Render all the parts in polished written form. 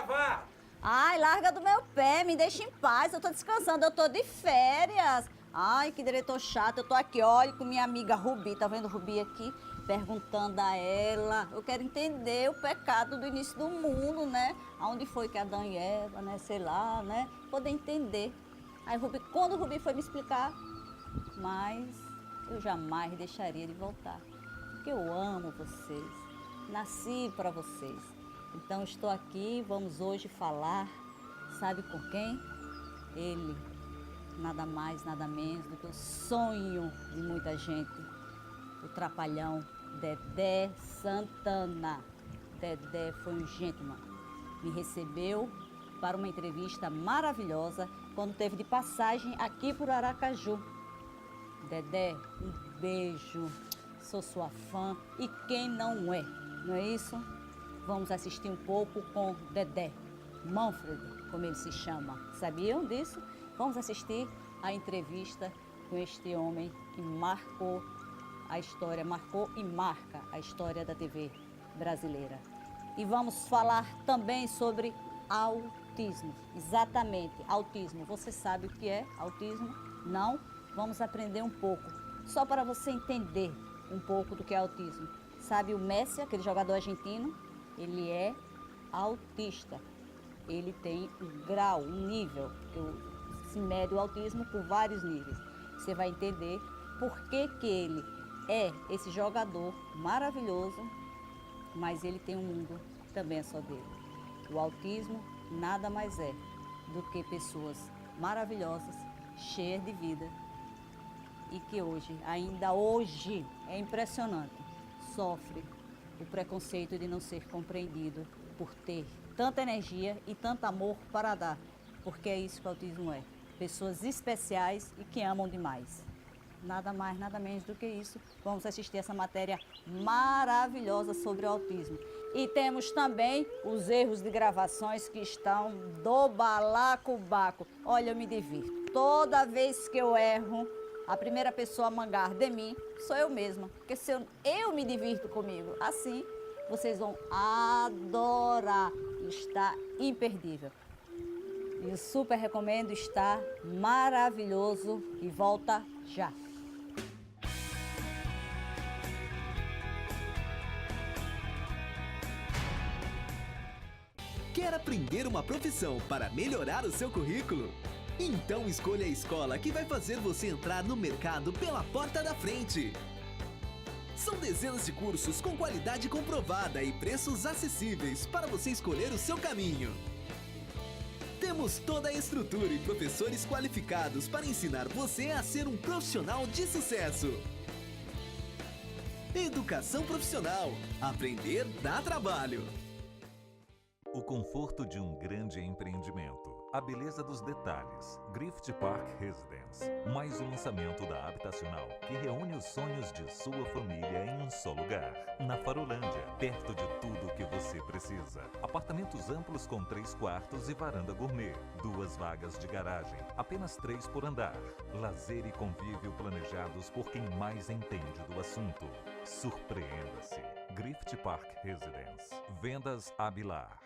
gravar! Ai, larga do meu pé, me deixa em paz, eu tô descansando, eu tô de férias. Ai, que diretor chato, eu tô aqui, olha, com minha amiga Rubi, tá vendo Rubi aqui? Perguntando a ela, eu quero entender o pecado do início do mundo, né? Aonde foi que Adão e Eva, né, sei lá, né? Poder entender. Aí Rubi, quando o Rubi foi me explicar, mas eu jamais deixaria de voltar, porque eu amo vocês, nasci para vocês. Então estou aqui, vamos hoje falar, sabe com quem? Ele, nada mais, nada menos do que o sonho de muita gente, o trapalhão Dedé Santana. Dedé foi um gentleman, me recebeu para uma entrevista maravilhosa quando teve de passagem aqui por Aracaju. Dedé, um beijo, sou sua fã e quem não é, não é isso? Vamos assistir um pouco com Dedé, Manfred, como ele se chama. Sabiam disso? Vamos assistir a entrevista com este homem que marcou a história, marcou e marca a história da TV brasileira. E vamos falar também sobre autismo. Exatamente, autismo. Você sabe o que é autismo? Não? Vamos aprender um pouco, só para você entender um pouco do que é autismo. Sabe o Messi, aquele jogador argentino? Ele é autista. Ele tem um grau, um nível, que se mede o autismo por vários níveis. Você vai entender por que que ele é esse jogador maravilhoso, mas ele tem um mundo que também é só dele. O autismo nada mais é do que pessoas maravilhosas, cheias de vida, e que hoje, ainda hoje, é impressionante, sofre o preconceito de não ser compreendido por ter tanta energia e tanto amor para dar, porque é isso que o autismo é. Pessoas especiais e que amam demais. Nada mais, nada menos do que isso. Vamos assistir essa matéria maravilhosa sobre o autismo. E temos também os erros de gravações que estão do balacobaco. Olha, eu me divirto. Toda vez que eu erro, a primeira pessoa a mangar de mim sou eu mesma. Porque se eu me divirto comigo assim, vocês vão adorar. Está imperdível. E eu super recomendo, está maravilhoso e volta já. Quer aprender uma profissão para melhorar o seu currículo? Então escolha a escola que vai fazer você entrar no mercado pela porta da frente. São dezenas de cursos com qualidade comprovada e preços acessíveis para você escolher o seu caminho. Temos toda a estrutura e professores qualificados para ensinar você a ser um profissional de sucesso. Educação profissional. Aprender dá trabalho. O conforto de um grande empreendimento. A beleza dos detalhes. Griffith Park Residence. Mais um lançamento da Habitacional que reúne os sonhos de sua família em um só lugar. Na Farolândia, perto de tudo o que você precisa. Apartamentos amplos com 3 quartos e varanda gourmet. 2 vagas de garagem. Apenas 3 por andar. Lazer e convívio planejados por quem mais entende do assunto. Surpreenda-se. Griffith Park Residence. Vendas Abilar.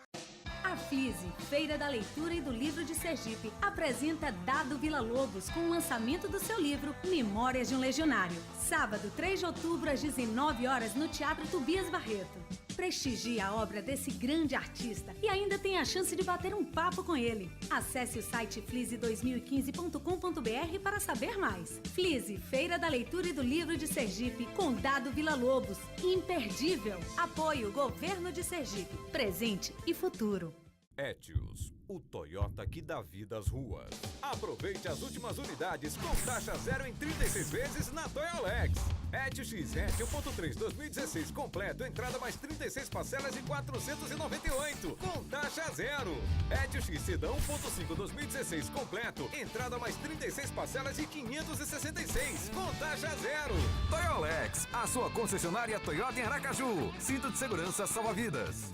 A FLISE, Feira da Leitura e do Livro de Sergipe, apresenta Dado Villa-Lobos com o lançamento do seu livro Memórias de um Legionário. Sábado, 3 de outubro, às 19 horas, no Teatro Tobias Barreto. Prestigie a obra desse grande artista e ainda tem a chance de bater um papo com ele. Acesse o site flise2015.com.br para saber mais. FLISE, Feira da Leitura e do Livro de Sergipe, com Dado Villa-Lobos. Imperdível. Apoio Governo de Sergipe. Presente e futuro. Etios, o Toyota que dá vida às ruas. Aproveite as últimas unidades com taxa zero em 36 vezes na Toyolex. Etios XR 1.3 2016 completo, entrada mais 36 parcelas de 498, com taxa zero. Etios X Sedan 1.5 2016 completo, entrada mais 36 parcelas de 566, com taxa zero. Toyolex, a sua concessionária Toyota em Aracaju. Cinto de segurança salva vidas.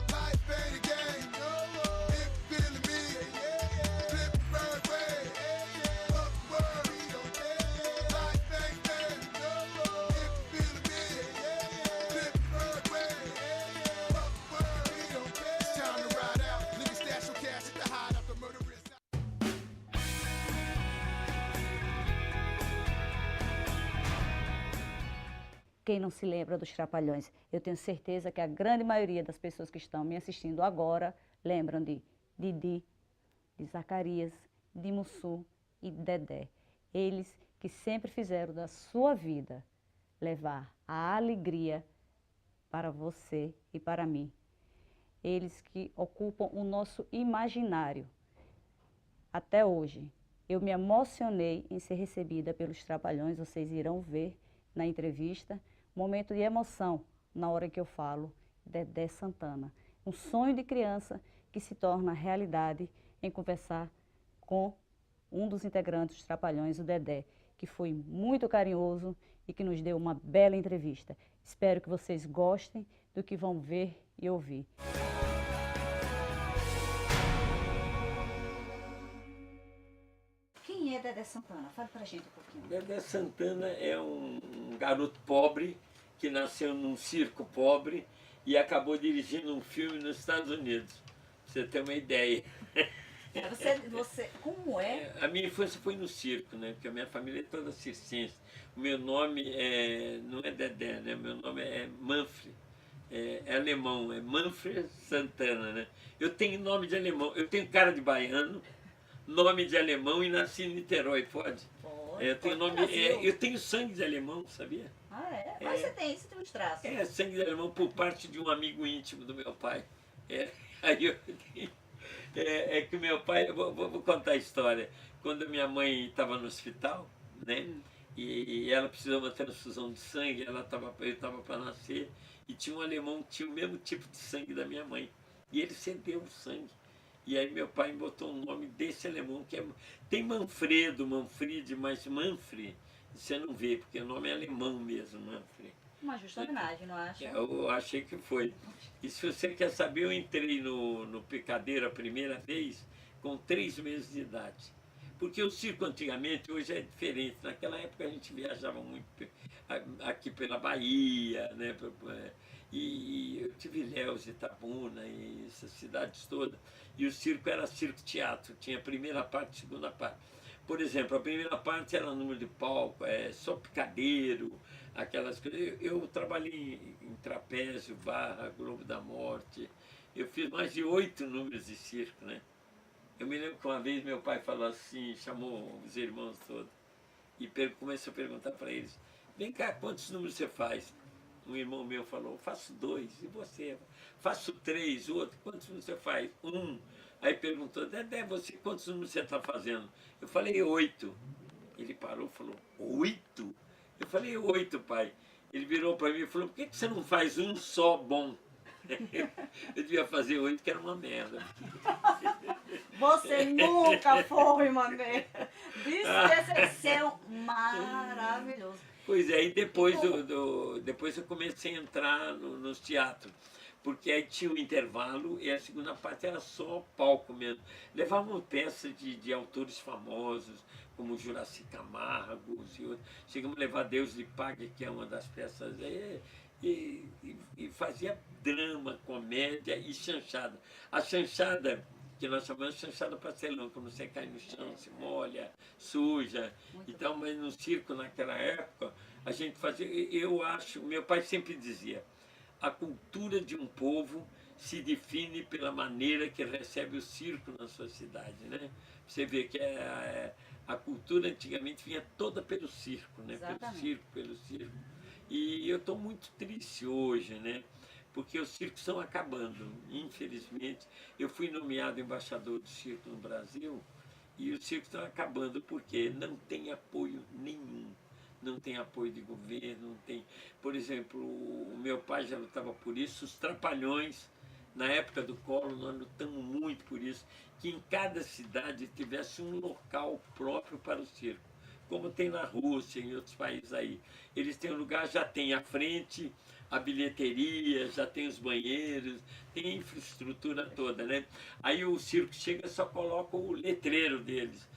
Life ain't a game, no. If you feeling me, flip the bird way. Quem não se lembra dos Trapalhões? Eu tenho certeza que a grande maioria das pessoas que estão me assistindo agora lembram de Didi, de Zacarias, de Mussum e de Dedé. Eles que sempre fizeram da sua vida levar a alegria para você e para mim. Eles que ocupam o nosso imaginário. Até hoje, eu me emocionei em ser recebida pelos Trapalhões, vocês irão ver na entrevista, momento de emoção na hora que eu falo Dedé Santana. Um sonho de criança que se torna realidade em conversar com um dos integrantes dos Trapalhões, o Dedé, que foi muito carinhoso e que nos deu uma bela entrevista. Espero que vocês gostem do que vão ver e ouvir. Quem é Dedé Santana? Fale pra gente um pouquinho. Dedé Santana é um garoto pobre que nasceu num circo pobre e acabou dirigindo um filme nos Estados Unidos. Pra você ter uma ideia. Como é? A minha infância foi no circo, né? Porque a minha família é toda circense. O meu nome não é Dedé, né? Meu nome é Manfred. É alemão, é Manfred Santana, né? Eu tenho nome de alemão, eu tenho cara de baiano, nome de alemão e nasci em Niterói, pode? Pode. Eu tenho nome, eu tenho sangue de alemão, sabia? Ah, é? Mas você tem uns traços. Sangue de alemão por parte de um amigo íntimo do meu pai. Aí eu que meu pai, eu vou contar a história. Quando minha mãe estava no hospital, né? E ela precisou de uma transfusão de sangue, eu estava para nascer, e tinha um alemão que tinha o mesmo tipo de sangue da minha mãe. E ele cedeu o sangue. E aí meu pai botou o nome desse alemão, que tem Manfredo, Manfred, mas Manfred você não vê, porque o nome é alemão mesmo, Manfred. Uma justa homenagem, não acha? Eu achei que foi. E se você quer saber, eu entrei no Picadeiro a primeira vez com 3 meses de idade. Porque o circo antigamente, hoje é diferente. Naquela época a gente viajava muito aqui pela Bahia, né? E eu tive Ilhéus, Itabuna e essas cidades todas. E o circo era circo-teatro, tinha a primeira parte e a segunda parte. Por exemplo, a primeira parte era número de palco, só picadeiro, aquelas coisas. Eu trabalhei em trapézio, barra, Globo da Morte. Eu fiz mais de 8 números de circo, né? Eu me lembro que uma vez meu pai falou assim, chamou os irmãos todos e começou a perguntar para eles: vem cá, quantos números você faz? Um irmão meu falou: faço 2. E você? Faço 3. O outro: quantos números você faz? 1. Aí perguntou: Dedé, você quantos números você está fazendo? Eu falei: 8. Ele parou e falou: 8? Eu falei: 8, pai. Ele virou para mim e falou: por que você não faz um só bom? Eu devia fazer 8, que era uma merda. Você nunca foi uma merda. Isso é maravilhoso. Pois é, e depois, depois eu comecei a entrar nos teatros. Porque aí tinha um intervalo e a segunda parte era só palco mesmo. Levavam peças de autores famosos, como Juraci Camargo e outros. Chegamos a levar Deus lhe Pague, que é uma das peças, e fazia drama, comédia e chanchada. A chanchada, que nós chamamos de chanchada pastelão, quando você cai no chão, se molha, suja. Então, mas no circo, naquela época, a gente fazia, eu acho, meu pai sempre dizia: a cultura de um povo se define pela maneira que recebe o circo na sua cidade, né? Você vê que a cultura antigamente vinha toda pelo circo, né? Exatamente. Pelo circo. E eu estou muito triste hoje, né? Porque os circos estão acabando, infelizmente. Eu fui nomeado embaixador do circo no Brasil e os circos estão acabando porque não tem apoio nenhum. Não tem apoio de governo, não tem... Por exemplo, o meu pai já lutava por isso, os Trapalhões, na época do Collor, nós lutamos muito por isso, que em cada cidade tivesse um local próprio para o circo, como tem na Rússia e em outros países aí. Eles têm um lugar, já tem a frente, a bilheteria, já tem os banheiros, tem a infraestrutura toda, né? Aí o circo chega e só coloca o letreiro deles.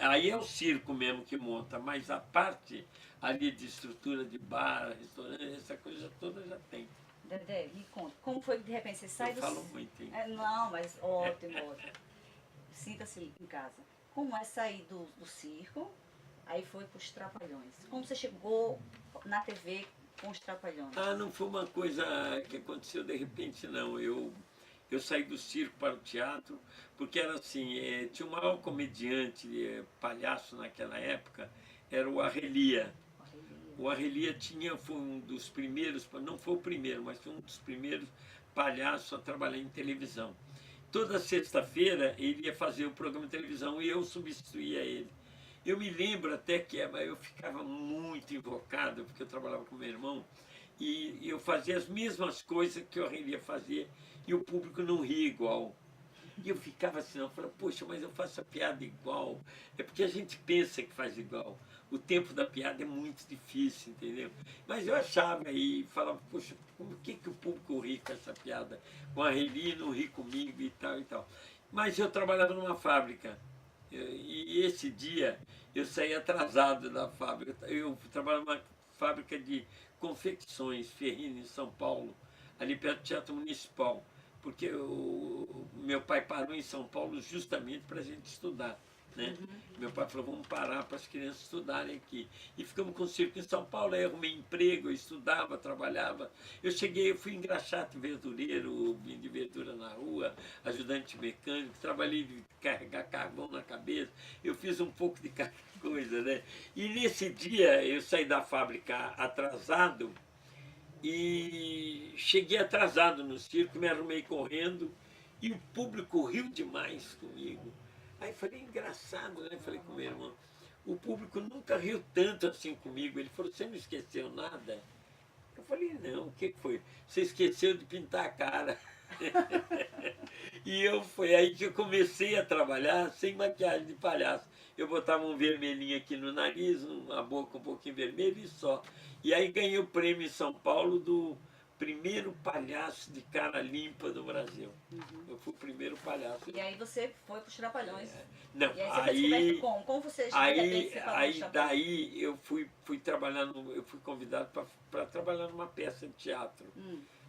Aí é o circo mesmo que monta, mas a parte ali de estrutura de bar, restaurante, essa coisa toda já tem. Dedé, me conta, como foi que de repente você sai Eu falo muito, hein? Não, mas ótimo, ótimo. Sinta-se em casa. Como é sair do circo, aí foi para os Trapalhões? Como você chegou na TV com os Trapalhões? Não foi uma coisa que aconteceu de repente, não. Eu saí do circo para o teatro, porque era assim, tinha o maior comediante, palhaço naquela época, era o Arrelia. O Arrelia foi um dos primeiros, não foi o primeiro, mas foi um dos primeiros palhaços a trabalhar em televisão. Toda sexta-feira ele ia fazer o programa de televisão e eu substituía ele. Eu me lembro até que eu ficava muito invocado, porque eu trabalhava com meu irmão, e eu fazia as mesmas coisas que o Arrelia fazia, e o público não ria igual. E eu ficava assim, eu falava, poxa, mas eu faço a piada igual. É porque a gente pensa que faz igual. O tempo da piada é muito difícil, entendeu? Mas eu achava e falava, poxa, por que o público ri com essa piada? Com a Arrelia não ri comigo e tal e tal. Mas eu trabalhava numa fábrica. E esse dia eu saí atrasado da fábrica. Eu trabalhava numa fábrica de confecções, Ferrino, em São Paulo, ali perto do Teatro Municipal. Porque meu pai parou em São Paulo justamente para a gente estudar. Né? Meu pai falou, vamos parar para as crianças estudarem aqui. E ficamos com o circo em São Paulo, aí eu arrumei emprego, eu estudava, trabalhava. Eu fui engraxate verdureiro, vim de verdura na rua, ajudante mecânico, trabalhei de carregar carvão na cabeça, eu fiz um pouco de cada coisa, né? E nesse dia eu saí da fábrica atrasado e cheguei atrasado no circo, me arrumei correndo e o público riu demais comigo. Aí falei, engraçado, né? Falei com meu irmão, o público nunca riu tanto assim comigo. Ele falou, você não esqueceu nada? Eu falei, não, o que foi? Você esqueceu de pintar a cara. E foi aí que eu comecei a trabalhar sem maquiagem de palhaço. Eu botava um vermelhinho aqui no nariz, uma boca um pouquinho vermelha e só. E aí ganhei o prêmio em São Paulo do primeiro palhaço de cara limpa do Brasil. Eu fui o primeiro palhaço. E aí você foi para os Trapalhões. Não, e aí você foi descoberto como? Como você daí eu fui trabalhar, eu fui convidado para trabalhar numa peça de teatro.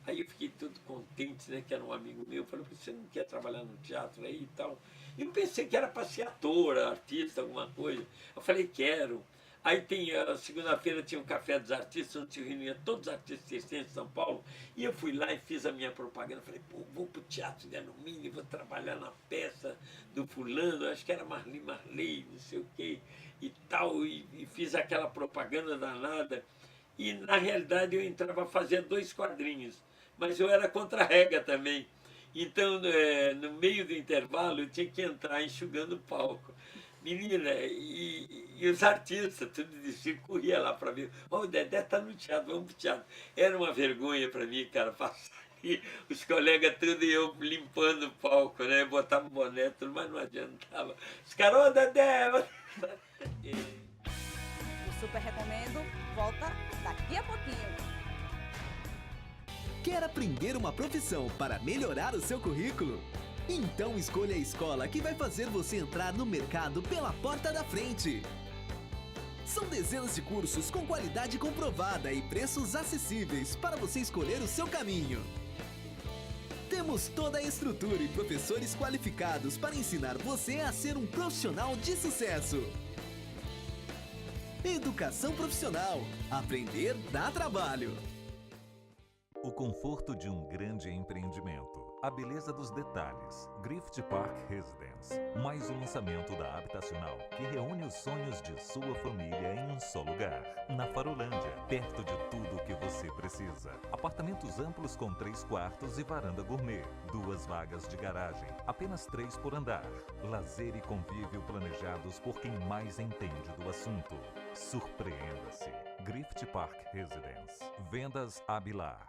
Aí eu fiquei todo contente, né, que era um amigo meu, falou, você não quer trabalhar no teatro aí e tal? E eu pensei que era para ser ator, artista, alguma coisa. Eu falei, quero. Aí segunda-feira tinha um café dos artistas, onde se reunia todos os artistas existentes de São Paulo, e eu fui lá e fiz a minha propaganda, falei, pô, vou pro Teatro de Alumínio, vou trabalhar na peça do fulano, acho que era Marley, não sei o quê, e tal, e fiz aquela propaganda danada, e na realidade eu entrava a fazer 2 quadrinhos, mas eu era contra-rega também, então no meio do intervalo eu tinha que entrar enxugando o palco. Menina, e os artistas, tudo de circo, corria lá para ver. O Dedé tá no teatro, vamos pro teatro. Era uma vergonha para mim, cara, passar ali, os colegas tudo e eu limpando o palco, né? Botava um boné, tudo, mas não adiantava. Os caras, Dedé! Eu super recomendo, volta daqui a pouquinho. Quer aprender uma profissão para melhorar o seu currículo? Então escolha a escola que vai fazer você entrar no mercado pela porta da frente. São dezenas de cursos com qualidade comprovada e preços acessíveis para você escolher o seu caminho. Temos toda a estrutura e professores qualificados para ensinar você a ser um profissional de sucesso. Educação profissional. Aprender dá trabalho. O conforto de um grande empreendimento. A beleza dos detalhes. Griffith Park Residence. Mais um lançamento da Habitacional que reúne os sonhos de sua família em um só lugar. Na Farolândia, perto de tudo o que você precisa. Apartamentos amplos com 3 quartos e varanda gourmet. 2 vagas de garagem. Apenas 3 por andar. Lazer e convívio planejados por quem mais entende do assunto. Surpreenda-se. Griffith Park Residence. Vendas Abilar.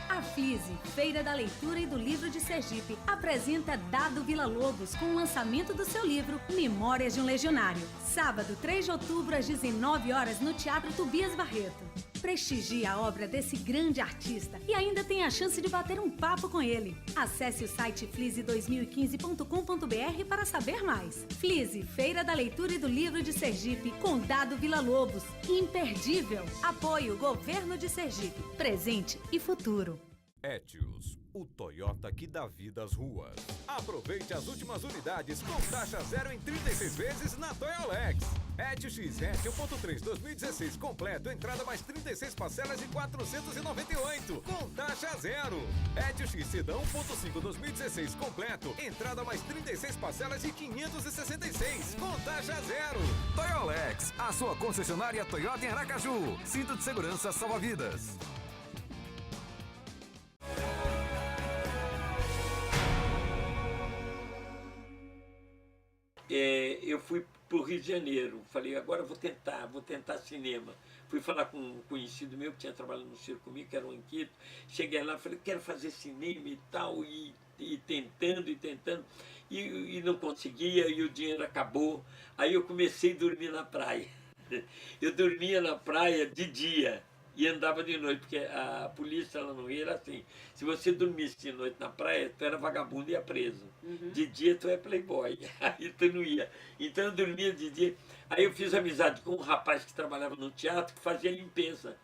A Flise, Feira da Leitura e do Livro de Sergipe, apresenta Dado Villa-Lobos com o lançamento do seu livro Memórias de um Legionário. Sábado, 3 de outubro, às 19 horas, no Teatro Tobias Barreto. Prestigie a obra desse grande artista e ainda tem a chance de bater um papo com ele. Acesse o site flise2015.com.br para saber mais. Flise, Feira da Leitura e do Livro de Sergipe, com Dado Villa-Lobos. Imperdível. Apoio Governo de Sergipe. Presente e futuro. Etios o Toyota que dá vida às ruas. Aproveite as últimas unidades com taxa zero em 36 vezes na Toyolex. Etios Hatch 1.3 2016 completo, entrada mais 36 parcelas de 498, com taxa zero. Etios Sedã 1.5 2016 completo, entrada mais 36 parcelas de 566, com taxa zero. Toyolex, a sua concessionária Toyota em Aracaju. Cinto de segurança salva vidas. Eu fui para o Rio de Janeiro, falei, agora vou tentar cinema. Fui falar com um conhecido meu que tinha trabalhado no circo comigo, que era um inquieto. Cheguei lá, falei, quero fazer cinema e tal, e tentando, e não conseguia, e o dinheiro acabou. Aí eu comecei a dormir na praia. Eu dormia na praia de dia e andava de noite, porque a polícia lá no Rio era assim, se você dormisse de noite na praia, tu era vagabundo e ia preso. De dia tu é playboy, aí tu não ia. Então eu dormia de dia. Aí eu fiz amizade com um rapaz que trabalhava no teatro, que fazia limpeza.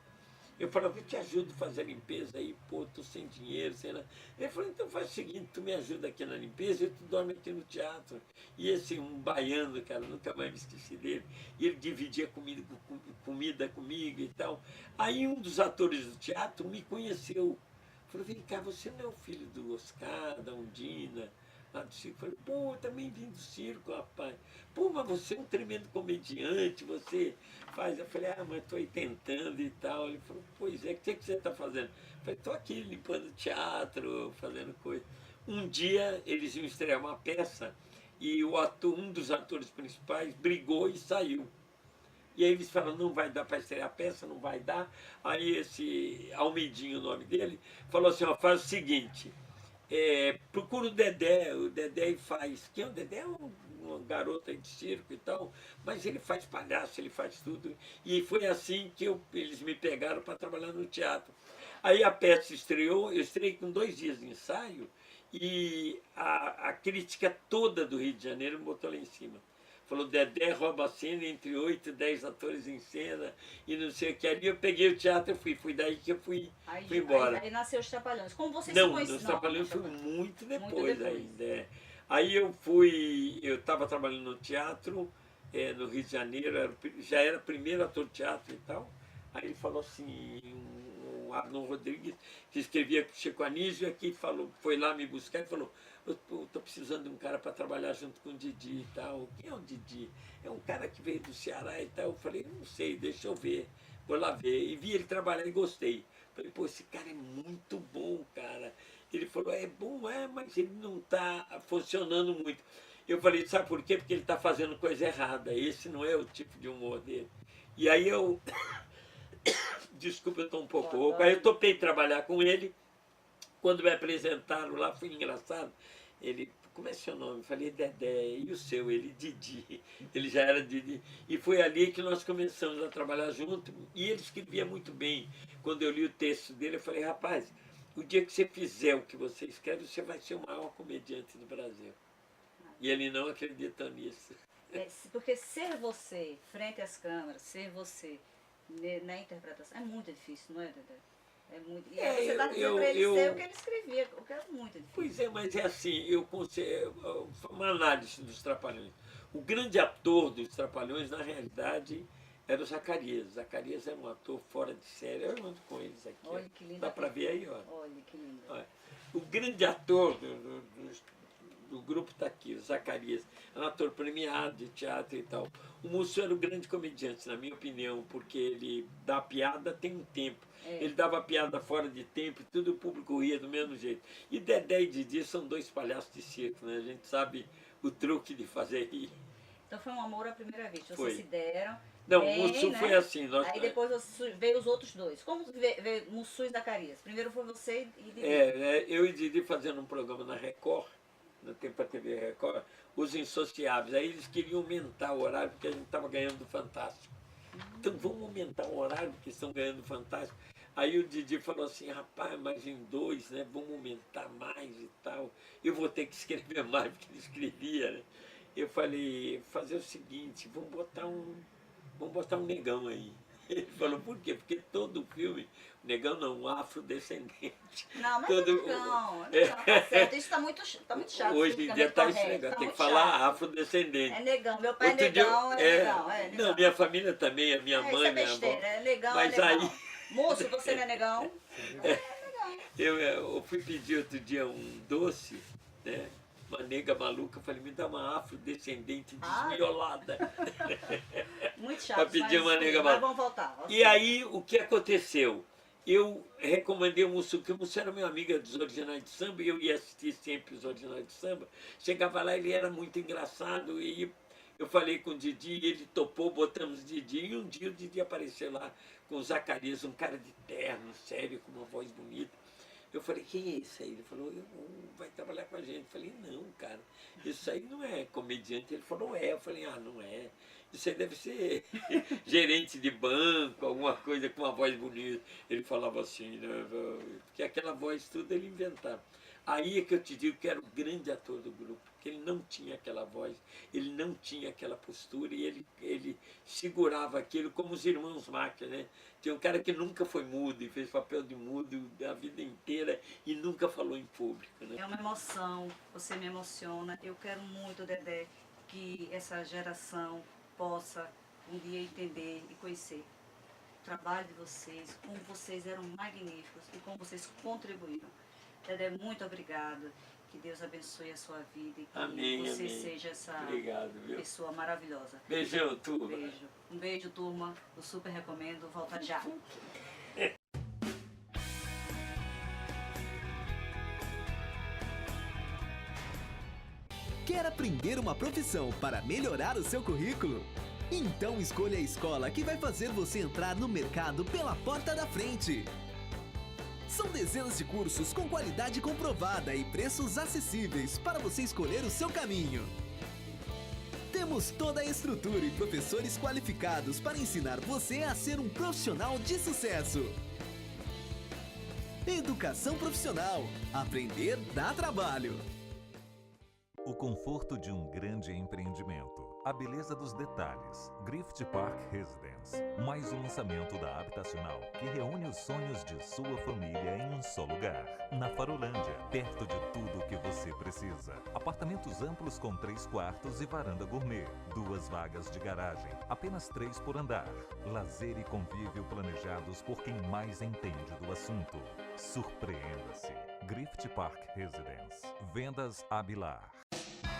Eu falava, eu te ajudo a fazer a limpeza aí, pô, tô sem dinheiro, sei lá. Ele falou, então faz o seguinte, tu me ajuda aqui na limpeza e tu dorme aqui no teatro. E esse, um baiano, cara, nunca mais me esqueci dele, e ele dividia comida comigo e tal. Aí um dos atores do teatro me conheceu. Falou, vem cá, você não é o filho do Oscar, da Undina, lá do circo? Falei, pô, eu também vim do circo, rapaz. Pô, mas você é um tremendo comediante, você faz. Eu falei, mas estou aí tentando e tal. Ele falou, pois é, o que você está fazendo? Eu falei, estou aqui limpando teatro, fazendo coisa. Um dia eles iam estrear uma peça e um dos atores principais brigou e saiu. E aí eles falaram, não vai dar para estrear a peça, não vai dar. Aí esse Almeidinho, o nome dele, falou assim, ó, faz o seguinte, procura o Dedé e faz. Quem é o Dedé? É uma garota de circo e tal, mas ele faz palhaço, ele faz tudo. E foi assim que eles me pegaram para trabalhar no teatro. Aí a peça estreou, eu estreiei com 2 dias de ensaio, e a crítica toda do Rio de Janeiro me botou lá em cima. Falou, Dedé rouba a cena entre 8 e 10 atores em cena, e não sei o que. Ali eu peguei o teatro e fui daí que eu fui embora. Aí nasceu os Trapalhões. Como vocês não, se conheceram? Os Trapalhões foi muito depois depois. ainda. Aí eu estava trabalhando no teatro, no Rio de Janeiro, já era primeiro ator de teatro e tal. Aí ele falou assim, o Arnon Rodrigues, que escrevia com o Chico Anísio, aqui foi lá me buscar e falou, eu estou precisando de um cara para trabalhar junto com o Didi e tal. Quem é o Didi? É um cara que veio do Ceará e tal. Eu falei, não sei, deixa eu ver, vou lá ver. E vi ele trabalhar e gostei. Falei, pô, esse cara é muito bom, cara. Ele falou, é bom, mas ele não está funcionando muito. Eu falei, sabe por quê? Porque ele está fazendo coisa errada. Esse não é o tipo de humor dele. E aí eu... Desculpa, eu estou um pouco rouco. Aí eu topei trabalhar com ele. Quando me apresentaram lá, foi engraçado. Ele, como é seu nome? Eu falei, Dedé. E o seu? Ele, Didi. Ele já era Didi. E foi ali que nós começamos a trabalhar junto. E ele escrevia muito bem. Quando eu li o texto dele, eu falei, rapaz, o dia que você fizer o que você escreve, você vai ser o maior comediante do Brasil. E ele não acreditou nisso. Porque ser você, frente às câmeras, ser você na interpretação, é muito difícil, não é, Dedé? É muito. E você está dizendo para ele ser o que ele escrevia, o que é muito difícil. Pois é, mas é assim, uma análise dos Trapalhões. O grande ator dos Trapalhões, na realidade, era o Zacarias. Zacarias era um ator fora de série. Eu ando com eles aqui. Olha que lindo. Dá para ver aí, ó. Olha que lindo. Olha. O grande ator do grupo está aqui, o Zacarias. É um ator premiado de teatro e tal. O Musso era o grande comediante, na minha opinião, porque ele dá piada tem um tempo. Ele dava piada fora de tempo e tudo o público ria do mesmo jeito. E Dedé e Didi são 2 palhaços de circo, né? A gente sabe o truque de fazer rir. Então foi um amor à primeira vista. Foi. Vocês se deram. Não, bem, o Mussu né? foi assim. Aí depois veio os outros 2. Como veio Mussu e Zacarias? Primeiro foi você e Didi. Eu e Didi fazendo um programa na Record, no tempo da TV Record, Os Insociáveis. Aí eles queriam aumentar o horário porque a gente estava ganhando do Fantástico. Então vamos aumentar o horário porque estão ganhando do Fantástico. Aí o Didi falou assim, rapaz, mas em 2, né, vamos aumentar mais e tal. Eu vou ter que escrever mais, porque ele escrevia, né? Eu falei, fazer o seguinte, vamos botar um negão aí. Ele falou, por quê? Porque todo filme, o Negão não, um afrodescendente. Não, mas todo, não, tá certo. Isso tá muito chato. Hoje em dia tá esse negócio, tem que falar afrodescendente. É negão, meu pai é Outro dia, negão, é negão, é negão. Não, minha família também, a minha mãe, Isso é minha avó. besteira, é negão, Mas é negão. aí... Moço, você não é negão? Eu fui pedir outro dia um doce, né? Uma nega maluca, eu falei, me dá uma afrodescendente desmiolada. Muito chato. Pra pedir uma nega mas maluca. vamos voltar. E aí, o que aconteceu? Eu recomendei o Mussu, porque o Mussu era meu amigo dos Originais de Samba, e eu ia assistir sempre os Originais de Samba. Chegava lá, ele era muito engraçado, e eu falei com o Didi, ele topou, botamos o Didi, e um dia o Didi apareceu lá com o Zacarias, um cara de terno, sério, com uma voz bonita. Eu falei, quem é esse aí? Ele falou, vai trabalhar com a gente. Eu falei, não, cara, isso aí não é comediante. Ele falou, é. Eu falei, não é. Isso aí deve ser gerente de banco, alguma coisa com uma voz bonita. Ele falava assim, né? Porque aquela voz tudo ele inventava. Aí é que eu te digo que era o grande ator do grupo, porque ele não tinha aquela voz, ele não tinha aquela postura, e ele segurava aquilo como os irmãos Max, né? Tinha um cara que nunca foi mudo e fez papel de mudo a vida inteira e nunca falou em público, né? É uma emoção, você me emociona. Eu quero muito, Dedé, que essa geração possa um dia entender e conhecer o trabalho de vocês, como vocês eram magníficos e como vocês contribuíram. Dedé, muito obrigada. Que Deus abençoe a sua vida e que Amém, você amém. seja essa Obrigado, viu? pessoa maravilhosa. Beijão, turma. Beijo. Um beijo, turma. Eu super recomendo. Volta já. Quer aprender uma profissão para melhorar o seu currículo? Então escolha a escola que vai fazer você entrar no mercado pela porta da frente. São dezenas de cursos com qualidade comprovada e preços acessíveis para você escolher o seu caminho. Temos toda a estrutura e professores qualificados para ensinar você a ser um profissional de sucesso. Educação profissional. Aprender dá trabalho. O conforto de um grande empreendimento. A beleza dos detalhes. Grift Park Residence. Mais um lançamento da Habitacional que reúne os sonhos de sua família em um só lugar. Na Farolândia, perto de tudo o que você precisa. Apartamentos amplos com 3 quartos e varanda gourmet. 2 vagas de garagem, apenas 3 por andar. Lazer e convívio planejados por quem mais entende do assunto. Surpreenda-se. Grift Park Residence. Vendas Abilar.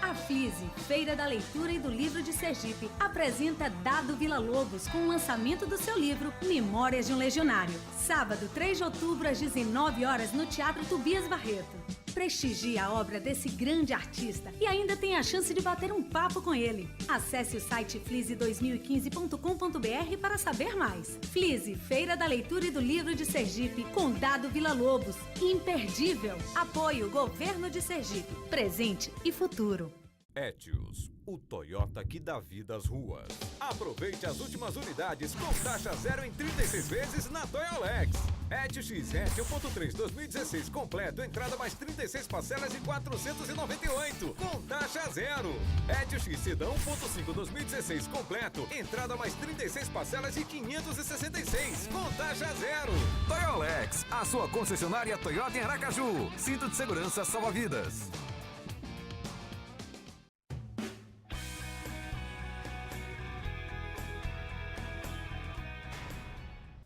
A FISE, Feira da Leitura e do Livro de Sergipe, apresenta Dado Villa-Lobos com o lançamento do seu livro Memórias de um Legionário. Sábado, 3 de outubro, às 19 horas, no Teatro Tobias Barreto. Prestigie a obra desse grande artista e ainda tem a chance de bater um papo com ele. Acesse o site flise2015.com.br para saber mais. Flise, Feira da Leitura e do Livro de Sergipe, com Dado Villa-Lobos. Imperdível. Apoio Governo de Sergipe. Presente e futuro. Etios, o Toyota que dá vida às ruas. Aproveite as últimas unidades com taxa zero em 36 vezes na Toyolex. Etios XR 1.3 2016 completo, entrada mais 36 parcelas de 498, com taxa zero. Etios X Sedã 1.5 2016 completo, entrada mais 36 parcelas de 566, com taxa zero. Toyolex, a sua concessionária Toyota em Aracaju. Cinto de segurança salva vidas.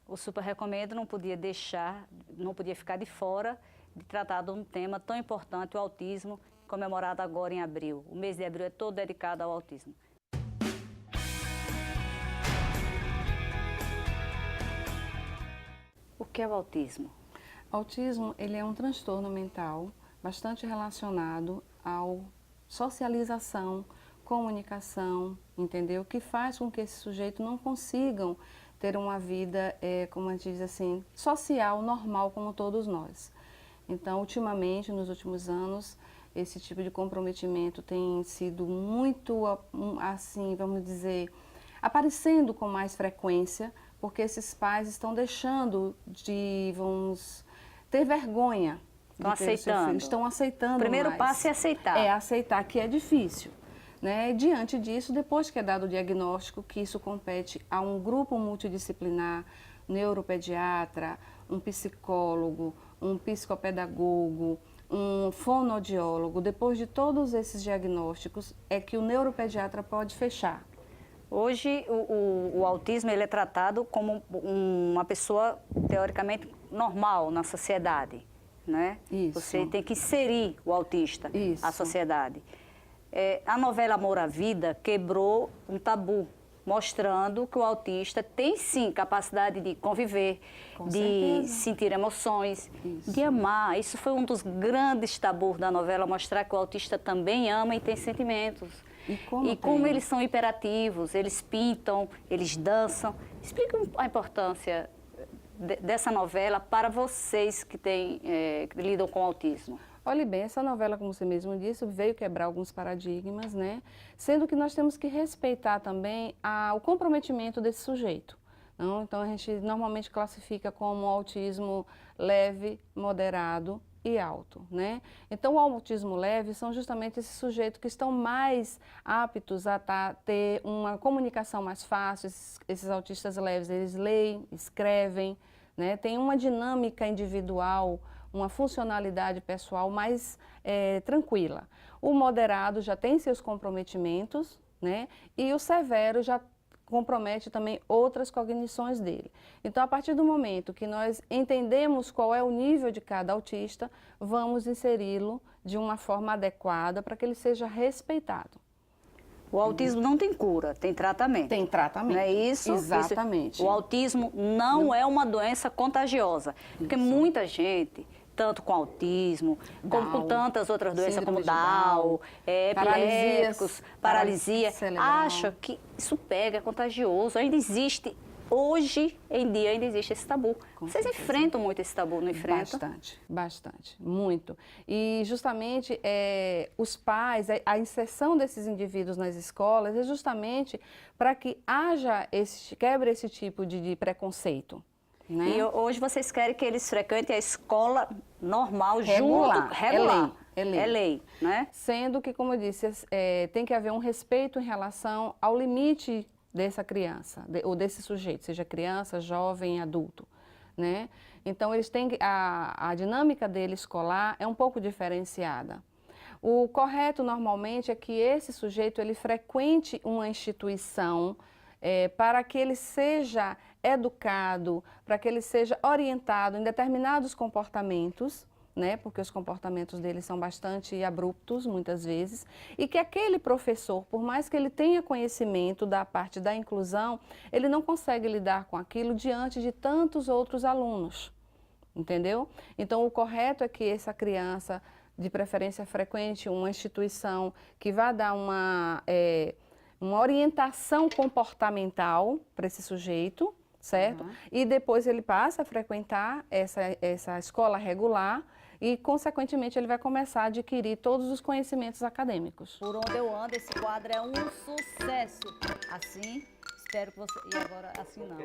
O Super Recomendo não podia ficar de fora de tratar de um tema tão importante, o autismo, comemorado agora em abril. O mês de abril é todo dedicado ao autismo. O que é o autismo? Autismo, ele é um transtorno mental bastante relacionado ao socialização, comunicação, entendeu? Que faz com que esse sujeito não consigam ter uma vida, como a gente diz assim, social, normal, como todos nós. Então, ultimamente, nos últimos anos, esse tipo de comprometimento tem sido muito, assim, vamos dizer, aparecendo com mais frequência, porque esses pais estão deixando de, ter vergonha. Estão aceitando. Estão aceitando. O primeiro mais. passo é aceitar. É aceitar, que é difícil. né? Diante disso, depois que é dado o diagnóstico, que isso compete a um grupo multidisciplinar, neuropediatra, um psicólogo, um psicopedagogo, um fonoaudiólogo, depois de todos esses diagnósticos, é que o neuropediatra pode fechar. Hoje, o autismo ele é tratado como uma pessoa, teoricamente, normal na sociedade, né? Isso. Você tem que inserir o autista à sociedade. A novela Amor à Vida quebrou um tabu, mostrando que o autista tem, sim, capacidade de conviver, de sentir emoções, de amar. Isso foi um dos grandes tabus da novela, mostrar que o autista também ama e tem sentimentos. E como eles são hiperativos, eles pintam, eles dançam. Explica a importância dessa novela para vocês que lidam com autismo. Olhe bem, essa novela, como você mesmo disse, veio quebrar alguns paradigmas, né? Sendo que nós temos que respeitar também o comprometimento desse sujeito. Não? Então, a gente normalmente classifica como autismo leve, moderado e alto, né? Então, o autismo leve são justamente esses sujeitos que estão mais aptos a ter uma comunicação mais fácil. Esses autistas leves, eles leem, escrevem, né? Tem uma dinâmica individual, uma funcionalidade pessoal mais tranquila. O moderado já tem seus comprometimentos, né? E o severo já compromete também outras cognições dele. Então, a partir do momento que nós entendemos qual é o nível de cada autista, vamos inseri-lo de uma forma adequada para que ele seja respeitado. O autismo não tem cura, tem tratamento. Tem tratamento. Não é isso? Exatamente. O autismo não é uma doença contagiosa, porque muita gente, tanto com autismo, como com tantas outras doenças como Down, epilépticos, paralisia, acham que isso pega, é contagioso. Ainda existe, hoje em dia, ainda existe esse tabu. Vocês enfrentam muito esse tabu, não enfrentam? Bastante, bastante, muito. E justamente os pais, a inserção desses indivíduos nas escolas é justamente para que quebre esse tipo de preconceito. Né? E hoje vocês querem que eles frequentem a escola normal, regular. Regular. É lei. É lei, né? Sendo que, como eu disse, tem que haver um respeito em relação ao limite dessa criança, ou desse sujeito, seja criança, jovem, adulto, né? Então, eles têm a dinâmica dele escolar é um pouco diferenciada. O correto, normalmente, é que esse sujeito ele frequente uma instituição para que ele seja educado, para que ele seja orientado em determinados comportamentos, né, porque os comportamentos dele são bastante abruptos, muitas vezes, e que aquele professor, por mais que ele tenha conhecimento da parte da inclusão, ele não consegue lidar com aquilo diante de tantos outros alunos, entendeu? Então, o correto é que essa criança, de preferência frequente, uma instituição que vá dar uma orientação comportamental para esse sujeito, certo? E depois ele passa a frequentar essa escola regular e, consequentemente, ele vai começar a adquirir todos os conhecimentos acadêmicos. Por onde eu ando, esse quadro é um sucesso. Assim, espero que você... E agora, assim não.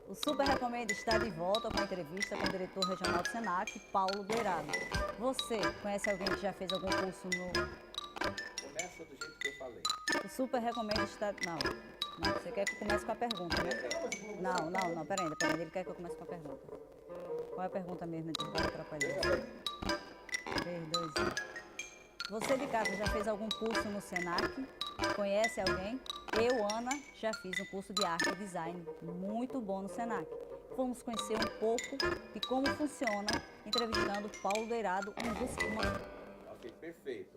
O Super Recomendo está de volta com a entrevista com o diretor regional do SENAC, Paulo Doirado. Você conhece alguém que já fez algum curso no... Começa do jeito que eu falei. O Super Recomendo está... Não, você quer que eu comece com a pergunta, né? Não, peraí, ele quer que eu comece com a pergunta. Qual é a pergunta mesmo? Não vai atrapalhar. 3, 2, 1. Você de casa já fez algum curso no SENAC? Conhece alguém? Eu, Ana, já fiz um curso de arte e design muito bom no SENAC. Vamos conhecer um pouco de como funciona, entrevistando Paulo Doirado, Ok, perfeito.